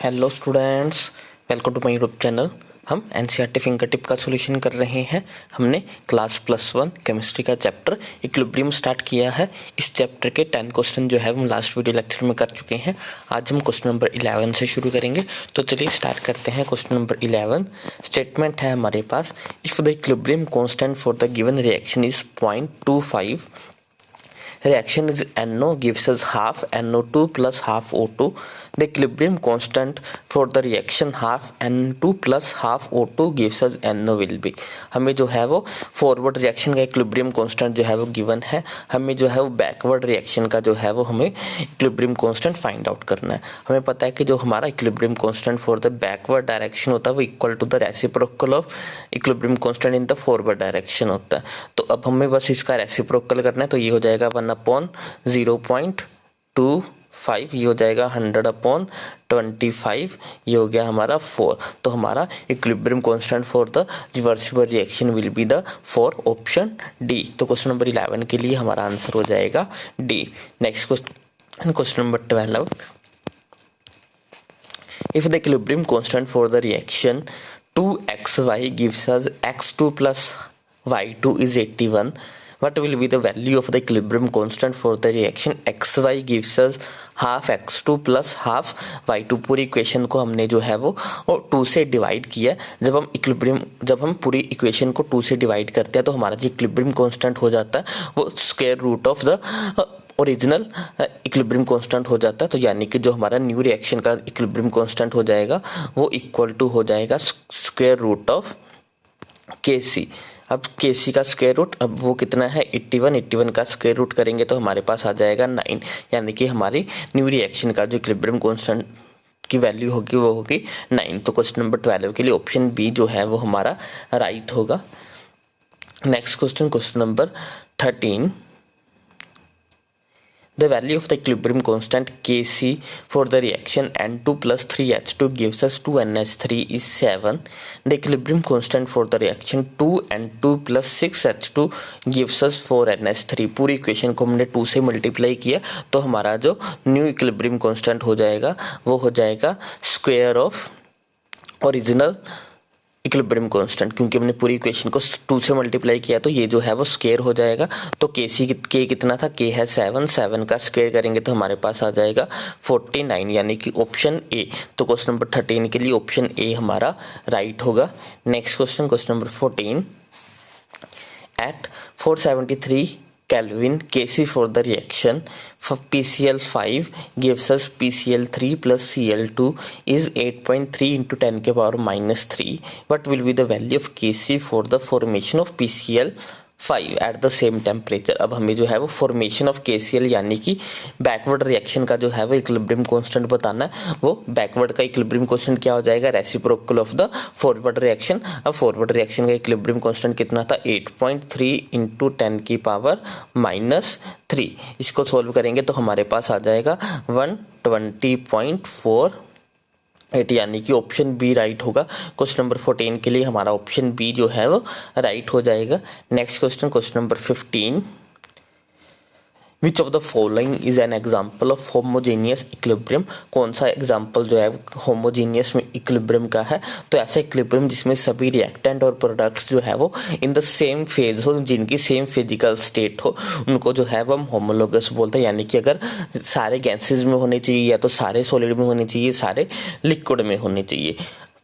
Hello students, welcome to my YouTube channel. हम NCERT finger tip का solution कर रहे हैं। हमने क्लास +1 केमिस्ट्री का चैप्टर इक्विलिब्रियम स्टार्ट किया है। इस चैप्टर के 10 क्वेश्चन जो है हम लास्ट वीडियो लेक्चर में कर चुके हैं। आज हम क्वेश्चन नंबर 11 से शुरू करेंगे। तो चलिए स्टार्ट करते हैं। क्वेश्चन नंबर 11 स्टेटमेंट है हमारे पास, if the equilibrium constant for the given reaction is 0.25, reaction is NO gives us half NO2 plus half O2. The equilibrium constant for the reaction half N2 plus half O2 gives us NO will be। हमें जो है वो forward reaction का equilibrium constant जो है वो given है। हमें जो है वो बैकवर्ड रिएक्शन का जो है वो हमें इक्विलिब्रियम कांस्टेंट फाइंड आउट करना है। हमें पता है कि जो हमारा equilibrium constant for the backward direction होता है वो equal to the reciprocal of equilibrium constant in the forward direction होता है। तो अब हमें बस इसका रेसिप्रोकल करना है। तो ये हो जाएगा 1/0.25, ये हो जाएगा 100/25, ये हो गया हमारा 4। तो हमारा equilibrium constant for the reversible reaction will be the 4 option D. तो क्वेश्चन नंबर 11 के लिए हमारा आंसर हो जाएगा D. Next question number 12, if the equilibrium constant for the reaction 2xy gives us x2 plus y2 is 81, what will be the value of the equilibrium constant for the reaction xy gives us half x2 plus half y2। पूरी equation को हमने जो है वो 2 से divide किया। जब हम पूरी इक्वेशन को 2 से डिवाइड करते हैं तो हमारा जो इक्विलिब्रियम कांस्टेंट हो जाता है वो square root of the original equilibrium constant हो जाता है। तो यानी कि जो हमारा न्यू रिएक्शन का इक्विलिब्रियम कांस्टेंट हो जाएगा वो इक्वल टू हो जाएगा स्क्वायर रूट ऑफ Kc। अब Kc का स्क्वायर रूट अब वो कितना है 81 का स्क्वायर रूट करेंगे तो हमारे पास आ जाएगा 9, यानी कि हमारी न्यू रिएक्शन का जो इक्विलिब्रियम कांस्टेंट की वैल्यू होगी वो होगी 9। तो क्वेश्चन नंबर 12 के लिए ऑप्शन बी जो है वो हमारा राइट होगा। Next question number 13, the value of the equilibrium constant Kc for the reaction N2 plus 3H2 gives us 2NH3 is 7. The equilibrium constant for the reaction 2N2 plus 6H2 gives us 4NH3। पूरी equation को हमने 2 से multiply किया तो हमारा जो new equilibrium constant हो जाएगा वो हो जाएगा square of original equilibrium constant, क्योंकि हमने पूरी इक्वेशन को 2 से मल्टीप्लाई किया तो ये जो है वो स्क्वायर हो जाएगा। तो के कितना था, के है 7 का स्क्वायर करेंगे तो हमारे पास आ जाएगा 49, यानी कि ऑप्शन ए। तो क्वेश्चन नंबर 13 के लिए ऑप्शन ए हमारा राइट होगा। Next question number 14, at 473 Kelvin Kc for the reaction for PCl5 gives us PCl3 plus Cl2 is 8.3 into 10 के power -3। What will be the value of Kc for the formation of PCl5 at the same temperature. अब हमें जो है वो formation of KCl यानी कि backward reaction का जो है वो इक्विलिब्रियम कांस्टेंट बताना है। वो बैकवर्ड का इक्विलिब्रियम कांस्टेंट क्या हो जाएगा, reciprocal of the forward reaction. अब फॉरवर्ड रिएक्शन का इक्विलिब्रियम कांस्टेंट कितना था 8.3 इंटू 10 की पावर -3। इसको सोल्व करेंगे तो हमारे पास आ जाएगा 120.48, यानी कि ऑप्शन बी राइट होगा। क्वेश्चन नंबर 14 के लिए हमारा ऑप्शन बी जो है वो राइट हो जाएगा। Next question number 15, which of the following is an example of homogeneous equilibrium. कौन सा एग्जाम्पल जो है होमोजेनियस इक्विलिब्रियम का है, तो ऐसा इक्विलिब्रियम जिसमें सभी रिएक्टेंट और प्रोडक्ट्स जो है वो इन द सेम फेज हो, जिनकी सेम फिजिकल स्टेट हो, उनको जो है वो हम होमोलोगस बोलते हैं। यानी कि अगर सारे गैसेज में होने चाहिए या तो सारे सॉलिड में होने चाहिए, सारे लिक्विड में होने चाहिए।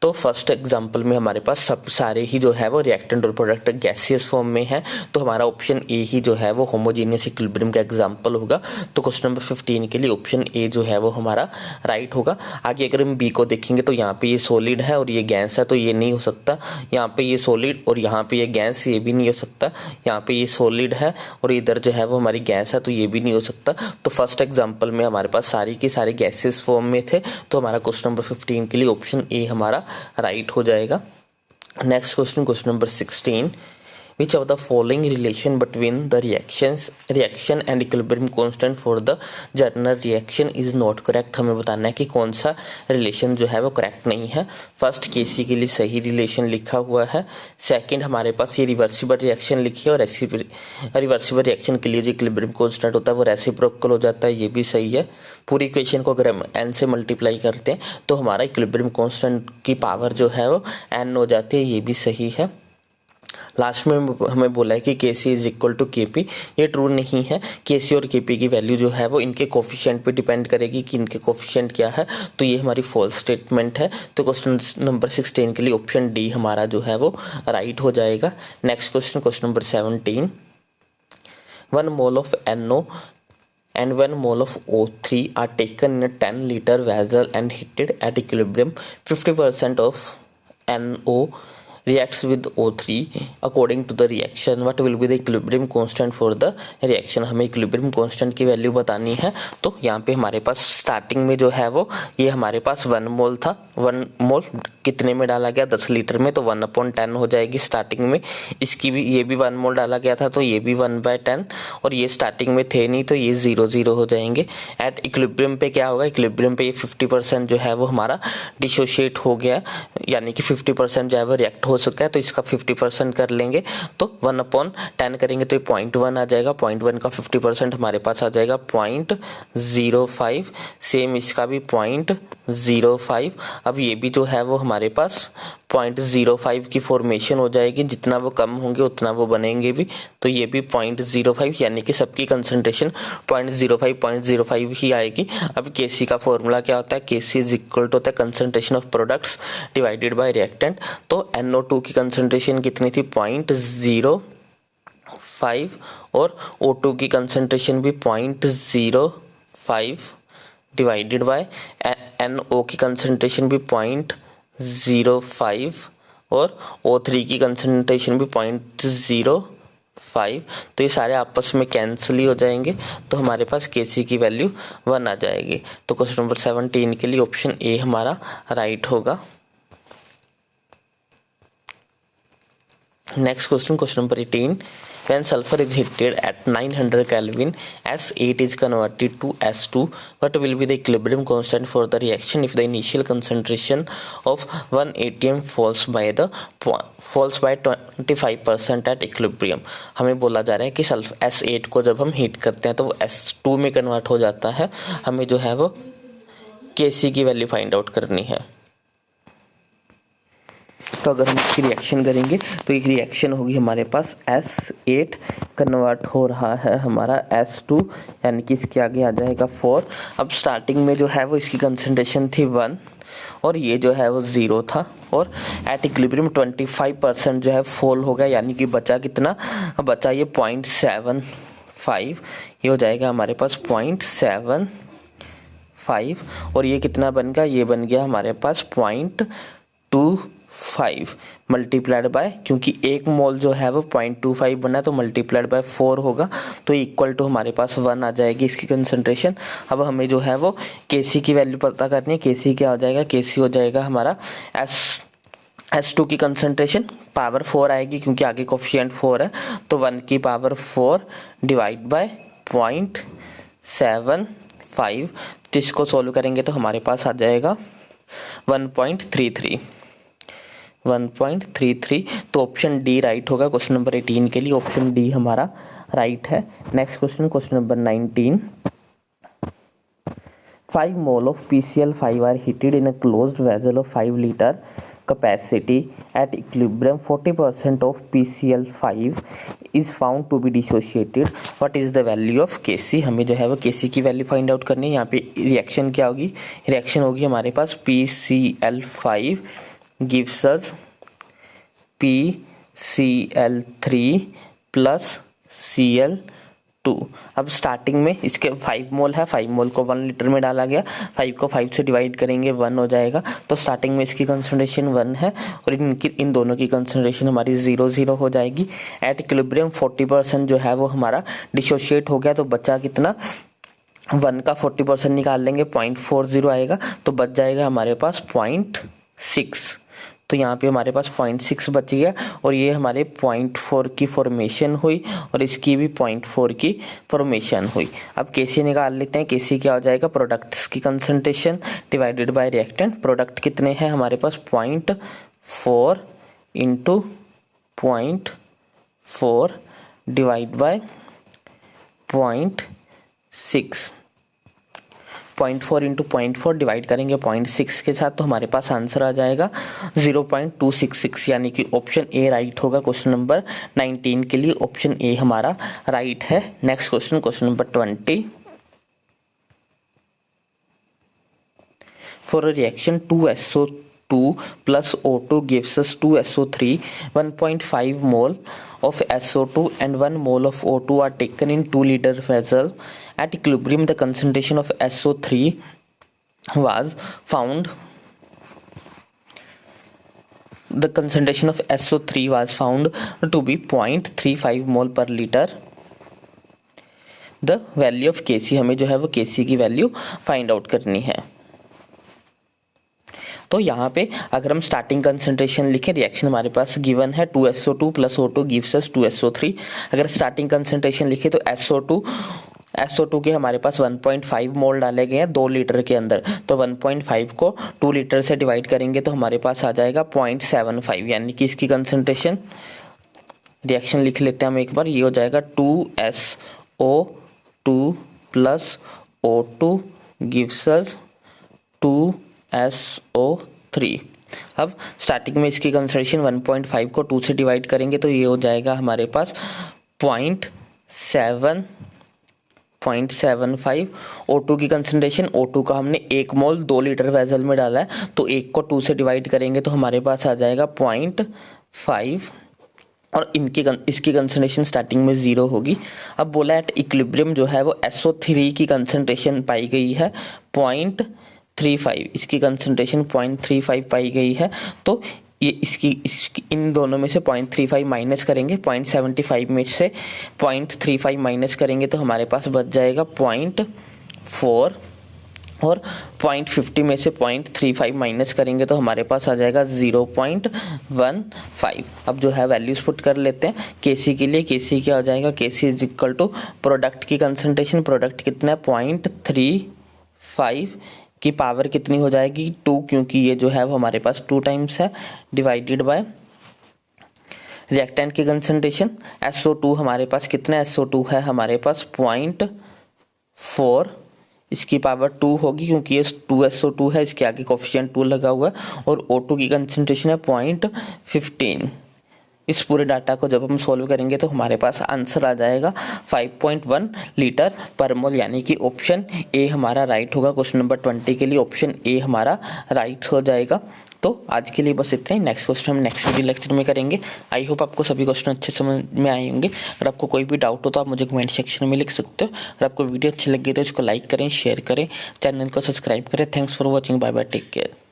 तो फर्स्ट एग्जांपल में हमारे पास सब सारे ही जो है वो रिएक्टेंट और प्रोडक्ट गैसियस फॉर्म में है, तो हमारा ऑप्शन ए ही जो है वो होमोजेनियस इक्विलिब्रियम का एग्जांपल होगा। तो क्वेश्चन नंबर 15 के लिए ऑप्शन ए जो है वो हमारा राइट होगा। आगे अगर हम बी को देखेंगे तो यहाँ पे ये सॉलिड है और ये गैस है, तो ये नहीं हो सकता। यहाँ पे ये सॉलिड और यहाँ पे ये गैस, ये भी नहीं हो सकता। यहाँ पे ये सॉलिड है और इधर जो है वो हमारी गैस है, तो ये भी नहीं हो सकता। तो फर्स्ट एग्जाम्पल में हमारे पास सारी की सारी गैसेस फॉर्म में थे, तो हमारा क्वेश्चन नंबर 15 के लिए ऑप्शन ए हमारा राइट हो जाएगा। Next question number 16, which of the following relation between the reaction and equilibrium constant for the general reaction is not correct. हमें बताना है कि कौन सा रिलेशन जो है वो करेक्ट नहीं है। फर्स्ट केसी के लिए सही रिलेशन लिखा हुआ है। सेकंड हमारे पास ये रिवर्सिबल रिएक्शन लिखी है और रिवर्सिबल रिएक्शन के लिए जो इक्विलिब्रियम कांस्टेंट होता है वो रेसिप्रोकल हो जाता है, ये भी सही है। पूरी इक्वेशन को अगर हम n से मल्टीप्लाई करते हैं तो हमारा इक्विलिब्रियम कांस्टेंट की पावर जो है वो n हो जाती है, ये भी सही है। लास्ट में हमें बोला है कि Kc is equal to Kp, ये ट्रू नहीं है। Kc और Kp की वैल्यू जो है वो इनके कोफिशिएंट पे डिपेंड करेगी कि इनके कोफिशिएंट क्या है, तो ये हमारी फॉल्स स्टेटमेंट है। तो क्वेश्चन नंबर 16 के लिए ऑप्शन डी हमारा जो है वो राइट हो जाएगा। Next question number 17, 1 mole of NO and 1 mole of O3 are taken in a 10-liter vessel and heated at equilibrium. 50% of NO reacts with O3 according to the reaction. What will be the equilibrium constant for the reaction? हमें equilibrium constant की value बतानी है। तो यहाँ पे हमारे पास starting में जो है वो ये हमारे पास 1 मोल था। 1 मोल कितने में डाला गया? 10 लीटर में, तो 1/10 हो जाएगी स्टार्टिंग में। इसकी भी ये भी 1 मोल डाला गया था तो ये भी 1/10, और ये स्टार्टिंग में थे नहीं तो ये 0 हो जाएंगे। एट इक्विलिब्रियम पे क्या होगा? इक्विलिब्रियम पे ये 50% जो है वो हमारा डिसोशिएट हो गया, यानी कि 50% जो है वो रिएक्ट हो सका है, तो इसका 50% कर लेंगे तो 1/10 करेंगे तो ये 0.1 आ जाएगा। 0.1 का 50% हमारे पास आ जाएगा 0.05। सेम इसका भी 0.05। अब ये भी जो है वो हमारे पास 0.05 की फॉर्मेशन हो जाएगी, जितना वो कम होंगे उतना वो बनेंगे भी, तो ये भी 0.05, यानी कि सबकी कंसंट्रेशन 0.05 ही आएगी। अब Kc का फॉर्मूला क्या होता है? Kc इज इक्वल टू होता है concentration of products divided by reactant. तो NO2 की कंसंट्रेशन कितनी थी? 0.05, और O2 की कंसंट्रेशन भी 0.05 डिवाइडेड बाय NO की कंसंट्रेशन भी 0.05 और O3 की कंसंट्रेशन भी 0.05। तो ये सारे आपस में कैंसिल ही हो जाएंगे, तो हमारे पास Kc की वैल्यू 1 आ जाएगी। तो क्वेश्चन नंबर 17 के लिए ऑप्शन ए हमारा राइट होगा। Next question number 18. When sulfur is heated at 900 Kelvin, S8 is converted to S2. What will be the equilibrium constant for the reaction if the initial concentration of 1 atm falls by 25% at equilibrium? हमें बोला जा रहा है कि S8 को जब हम heat करते हैं तो वो S2 में कन्वर्ट हो जाता है। हमें जो है वो Kc की वैल्यू फाइंड आउट करनी है। तो अगर हम इसकी रिएक्शन करेंगे तो एक रिएक्शन होगी हमारे पास S8 कन्वर्ट हो रहा है हमारा S2, यानी कि इसके आगे आ जाएगा 4। अब स्टार्टिंग में जो है वो इसकी कंसंट्रेशन थी 1 और ये जो है वो 0 था, और एट इक्विलिब्रियम 25% जो है फॉल हो गया, यानी कि बचा कितना? बचा ये 0.75, ये हो जाएगा हमारे पास 0.75, और ये कितना बन गया? ये बन गया हमारे पास 0.25 मल्टीप्लाइड बाय, क्योंकि 1 मोल जो है वो 0.25 बना तो मल्टीप्लाइड बाय 4 होगा, तो इक्वल टू हमारे पास 1 आ जाएगी इसकी कंसंट्रेशन। अब हमें जो है वो Kc की वैल्यू पता करनी है। Kc क्या हो जाएगा? Kc हो जाएगा हमारा S2 की कंसंट्रेशन पावर 4 आएगी, क्योंकि आगे कोफिशिएंट 4 है, तो 1 की पावर 4 डिवाइड बाय 0.75। तो इसको सॉल्व करेंगे तो हमारे पास आ जाएगा 1.33। तो ऑप्शन डी राइट होगा क्वेश्चन नंबर 18 के लिए। ऑप्शन डी हमारा राइट है। Next question number 19. 5 mole of PCl5 are heated in a closed vessel of 5 liter capacity. At equilibrium 40% of PCl5 is found to be dissociated. What is the value of Kc? हमें जो है वो Kc की value find out करनी है। यहाँ पे reaction क्या होगी? रिएक्शन होगी हमारे पास PCl5 gives us PCl3 plus Cl2। अब स्टार्टिंग में इसके 5 मोल है, 5 मोल को 1 लीटर में डाला गया, 5 को 5 से डिवाइड करेंगे 1 हो जाएगा, तो स्टार्टिंग में इसकी कंसंट्रेशन 1 है और इन दोनों की कंसंट्रेशन हमारी 0 हो जाएगी। एट इक्विलिब्रियम 40% जो है वो हमारा डिसोशिएट हो गया, तो बचा कितना? 1 का 40% निकाल लेंगे, 0.40 आएगा, तो बच जाएगा हमारे पास 0.6। तो यहाँ पे हमारे पास 0.6 बच गया और ये हमारे 0.4 की फॉर्मेशन हुई और इसकी भी 0.4 की फॉर्मेशन हुई। अब केसी निकाल लेते हैं। केसी क्या हो जाएगा, प्रोडक्ट्स की concentration divided by reactant. Product कितने हैं हमारे पास, 0.4 into 0.4 divide by 0.6। 0.4 into 0.4 divide करेंगे 0.6 के साथ तो हमारे पास आंसर आ जाएगा 0.266, यानी कि ऑप्शन ए राइट होगा। क्वेश्चन नंबर 19 के लिए ऑप्शन ए हमारा राइट है। Next question, question number 20। For a reaction 2SO2 plus O2 gives us 2SO3, 1.5 mole of SO2 and 1 mole of O2 are taken in 2-liter vessel. At equilibrium, the concentration of SO3 was found. The concentration of SO3 was found to be 0.35 mole per liter. The value of Kc, हमें जो है वो Kc की value find out करनी है। तो यहाँ पे अगर हम स्टार्टिंग कंसंट्रेशन लिखें, रिएक्शन हमारे पास गिवन है 2SO2 plus O2 gives us 2SO3। अगर स्टार्टिंग कंसंट्रेशन लिखे तो SO2 के हमारे पास 1.5 मोल डाले गए हैं 2 लीटर के अंदर, तो 1.5 को 2 लीटर से डिवाइड करेंगे तो हमारे पास आ जाएगा 0.75, यानी कि इसकी कंसंट्रेशन, रिएक्शन लिख लेते हैं हम एक बार, ये हो जाएगा 2SO2 plus O2 gives us 2SO3। अब स्टार्टिंग में इसकी कंसंट्रेशन 1.5 को 2 से डिवाइड करेंगे तो ये हो जाएगा हमारे पास 0.75। O2 की कंसंट्रेशन, O2 का हमने 1 मोल 2 लीटर वेसल में डाला है तो 1 को 2 से डिवाइड करेंगे तो हमारे पास आ जाएगा 0.5 और इसकी कंसंट्रेशन स्टार्टिंग में 0 होगी। अब बोला एट इक्विलिब्रियम जो है वो SO3 की कंसंट्रेशन पाई गई है 0.35, इसकी कंसंट्रेशन 0.35 पाई गई है। तो ये इसकी इन दोनों में से 0.35 माइनस करेंगे, 0.75 में से 0.35 माइनस करेंगे तो हमारे पास बच जाएगा 0.4 और 0.50 में से 0.35 माइनस करेंगे तो हमारे पास आ जाएगा 0.15। अब जो है वैल्यूज पुट कर लेते हैं केसी के लिए। केसी क्या हो जाएगा, केसी इज इक्वल टू प्रोडक्ट की कंसंट्रेशन, प्रोडक्ट कितना है 0.35 की पावर कितनी हो जाएगी 2, क्योंकि ये जो है वो हमारे पास 2 टाइम्स है, डिवाइडेड बाय रिएक्टेंट की कंसंट्रेशन SO2 हमारे पास कितना SO2 है हमारे पास 0.4, इसकी पावर 2 होगी क्योंकि ये 2SO2 है, इसके आगे कोफिशिएंट 2 लगा हुआ है और O2 की कंसंट्रेशन है 0.15। इस पूरे डाटा को जब हम सॉल्व करेंगे तो हमारे पास आंसर आ जाएगा 5.1 लीटर पर मोल, यानी कि ऑप्शन ए हमारा राइट होगा। क्वेश्चन नंबर 20 के लिए ऑप्शन ए हमारा राइट हो जाएगा। तो आज के लिए बस इतना ही। नेक्स्ट क्वेश्चन हम नेक्स्ट वीडियो लेक्चर में करेंगे। आई होप आपको सभी क्वेश्चन अच्छे समझ में आए होंगे। अगर आपको कोई भी डाउट हो तो आप मुझे कमेंट सेक्शन में लिख सकते हो। अगर आपको वीडियो अच्छी लगी तो इसको लाइक करें, शेयर करें, चैनल को सब्सक्राइब करें। Thanks for watching, bye bye, take care.